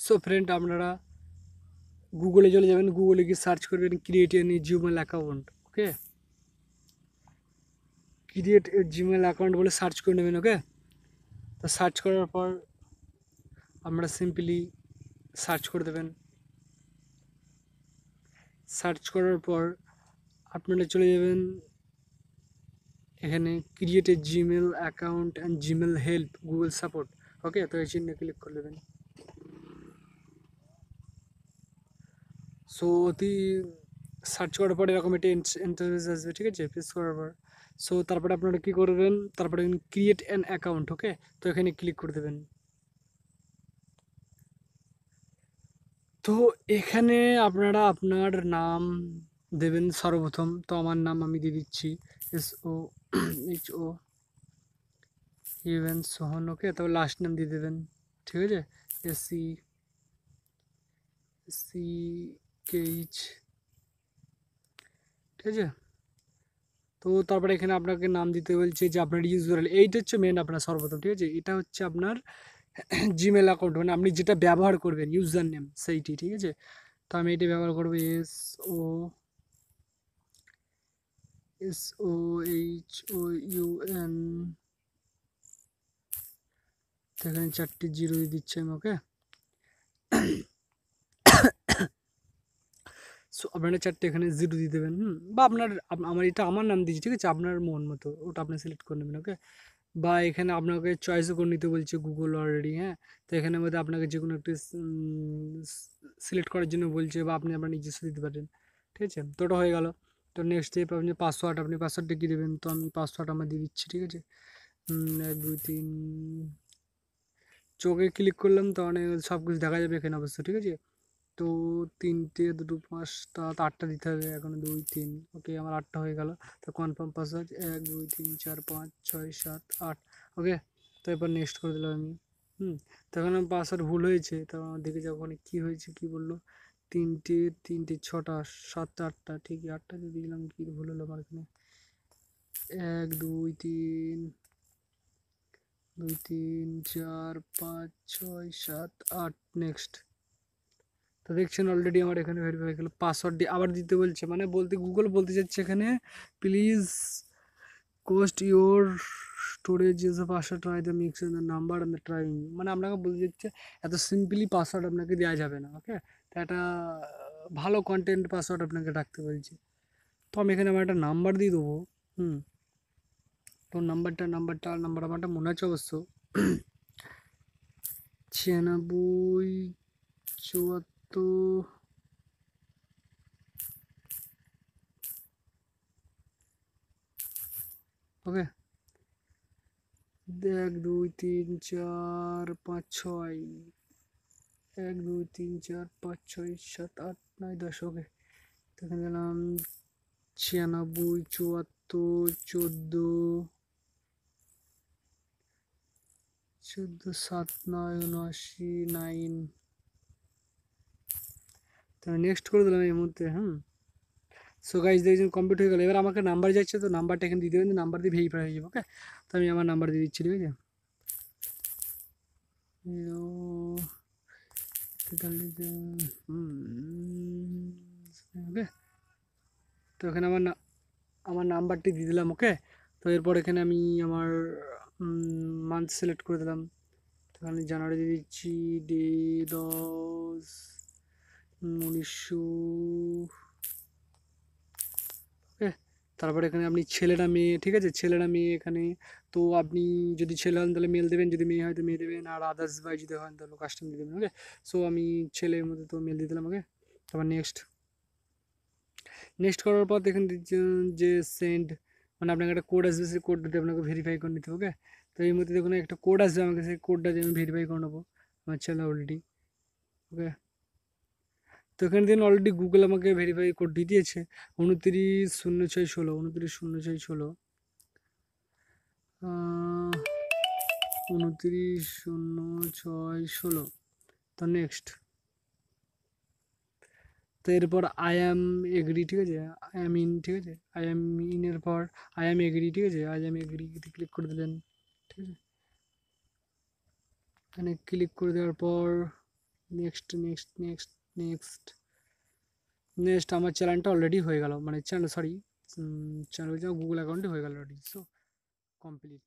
So friend, আপনারা গুগলে চলে যাবেন, গুগলে গিয়ে সার্চ করবেন create a Gmail account. Okay, create a Gmail account বলে সার্চ করে নেবেন। ওকে, তো সার্চ করার পর আমরা সিম্পলি সার্চ করে দেবেন। সার্চ করার পর আপনারা চলে যাবেন এখানে create a Gmail account and Gmail help Google support. Okay, তো এই চিহ্নে ক্লিক করে দেবেন। সো অতি সার্চ করার পর এরকম একটা ইন্টারফেস আসবে, ঠিক আছে, প্রেস করার পর। সো তারপরে আপনারা কী করবেন, তারপরে ক্রিয়েট অ্যান অ্যাকাউন্ট। ওকে, তো এখানে ক্লিক করে দেবেন। তো এখানে আপনারা আপনার নাম দেবেন সর্বপ্রথম। তো আমার নাম আমি দিয়ে দিচ্ছি SOHIVEN সোহন। ওকে, তো লাস্ট নাম দিয়ে দেবেন, ঠিক আছে, SCKH, ঠিক আছে। তো তারপরে এখানে আপনাকে নাম দিতে বলছে যে আপনার ইউজার, এইটা হচ্ছে মেন আপনার সর্বপ্রথম, ঠিক আছে। এটা হচ্ছে আপনার জিমেল অ্যাকাউন্ট, মানে আপনি যেটা ব্যবহার করবেন ইউজার নেম সেইটি, ঠিক আছে। তো আমি এটি ব্যবহার করবো SOHOUN। তো এখানে 4টি জিরো দিয়ে দিচ্ছি আমি। ওকে, সো আপনারা 4টে এখানে জিরো দিয়ে দেবেন। বা আপনার আমার এটা আমার নাম দিয়েছি, ঠিক আছে, আপনার মন মতো ওটা আপনি সিলেক্ট করে নেবেন। ওকে, বা এখানে আপনাকে চয়েসও করে নিতে বলছে গুগল অলরেডি। হ্যাঁ, তো এখানের মধ্যে আপনাকে যে কোনো একটি সিলেক্ট করার জন্য বলছে, বা আপনি আপনার নিজস্ব দিতে পারেন, ঠিক আছে। তো ওটা হয়ে গেল। তো নেক্সট স্টেপ আপনি পাসওয়ার্ড, আপনি পাসওয়ার্ডটা কী দেবেন। তো আমি পাসওয়ার্ড আমার দিয়ে দিচ্ছি, ঠিক আছে। 1 2 3 চোখে ক্লিক করলাম, তো অনেক সব কিছু দেখা যাবে এখানে অবশ্য, ঠিক আছে। তো 3টে 2 5টা 8টা দিতে হবে, এখন 2 3। ওকে, আমার 8টা হয়ে গেল। তো কনফার্ম পাসওয়ার্ড 1 2 3 4 5 6 7 8। ওকে, তো এবার নেক্সট করে দিলাম আমি। তো এখন আমার পাসওয়ার্ড ভুল হয়েছে। তো আমার দেখে যাও ওখানে কী হয়েছে, কী বললো, 3টে 3টে 6টা 7টা 8টা, ঠিকই 8টা দিয়ে দিলাম। কী ভুল হলো আমার এখানে, 1 2 3 2 3 4 5 6 7 8। নেক্সট। তো দেখছেন অলরেডি আমার এখানে ভেরিফাই হয়ে গেল। পাসওয়ার্ড আবার দিতে বলছে, মানে বলতে গুগল বলতে চাচ্ছে এখানে please cost your storage is a password try the mix the number and the trying. মানে আপনাকে বলতে চাচ্ছে এত সিম্পলি পাসওয়ার্ড আপনাকে দেওয়া যাবে না। ওকে, তো একটা ভালো কন্টেন্ট পাসওয়ার্ড আপনাকে রাখতে বলছে। তো আমি এখানে আমার একটা নাম্বার দিয়ে দেবো। তো নাম্বার আমারটা মনে আছে অবশ্য, 96 74। ওকে, 1 2 3 4 5 6, 1 2 3 4 5 6 7 8 9 10। ওকে, তো এখানে গেলাম 96 74 14 7 9 79 9। তো নেক্সট করে দিলাম এই মুহূর্তে। সো গাইজ দেখছেন কমপ্লিট হয়ে গেল। এবার আমাকে নাম্বার যাচ্ছে, তো নাম্বারটা এখানে দিয়ে দেবেন, নাম্বার দিয়ে ভেরিফাই হয়ে যাবে। ওকে, তো আমি আমার নাম্বার দিয়ে দিচ্ছি, ঠিক আছে। ওকে, তো এখানে আমার নাম্বারটি দিয়ে দিলাম। ওকে, তো এরপর এখানে আমি আমার মান্থ সিলেক্ট করে দিলাম। তো এখানে জানুয়ারি দিয়ে দিচ্ছি, ডে 10 1900। ওকে, তারপরে এখানে আপনি ছেলেরা মেয়ে, ঠিক আছে, ছেলেরা মেয়ে এখানে। তো আপনি যদি ছেলে হন তাহলে মেল দেবেন, যদি মেয়ে হয় তো মেয়ে দেবেন, আর আদার্স বাই যদি হয় তাহলে কাস্টম দিয়ে দেবেন। ওকে, সো আমি ছেলের মধ্যে তো মেল দিয়ে দিলাম। ওকে, তারপর নেক্সট করার পর দেখেন যে সেন্ড, মানে আপনাকে একটা কোড আসবে, সেই কোডটা দিয়ে আপনাকে ভেরিফাই করে নিতে হবে। ওকে, তো এই মধ্যে দেখুন একটা কোড আসবে, আমাকে সেই কোডটা দিয়ে আমি ভেরিফাই করে নেবো আমার ছেলে অলরেডি। ওকে, তো এখানে দিন অলরেডি গুগল আমাকে ভেরিফাই কোড দিয়ে দিয়েছে 29 06 16, 29 06 16, 29 06 16। তো নেক্সট। তো এরপর আই অ্যাম এগ্রি, ঠিক আছে, আই অ্যাম ইন, ঠিক আছে, আই অ্যাম ইনের পর আই অ্যাম এগ্রি, ঠিক আছে, আই অ্যাম এগ্রিতে ক্লিক করে দিলেন, ঠিক আছে। এখানে ক্লিক করে দেওয়ার পর next next next next next আমার চ্যানেলটা অলরেডি হয়ে গেল, মানে চ্যানেল সরি চ্যানেল গুগল অ্যাকাউন্টে হয়ে গেল অলরেডি। So complete.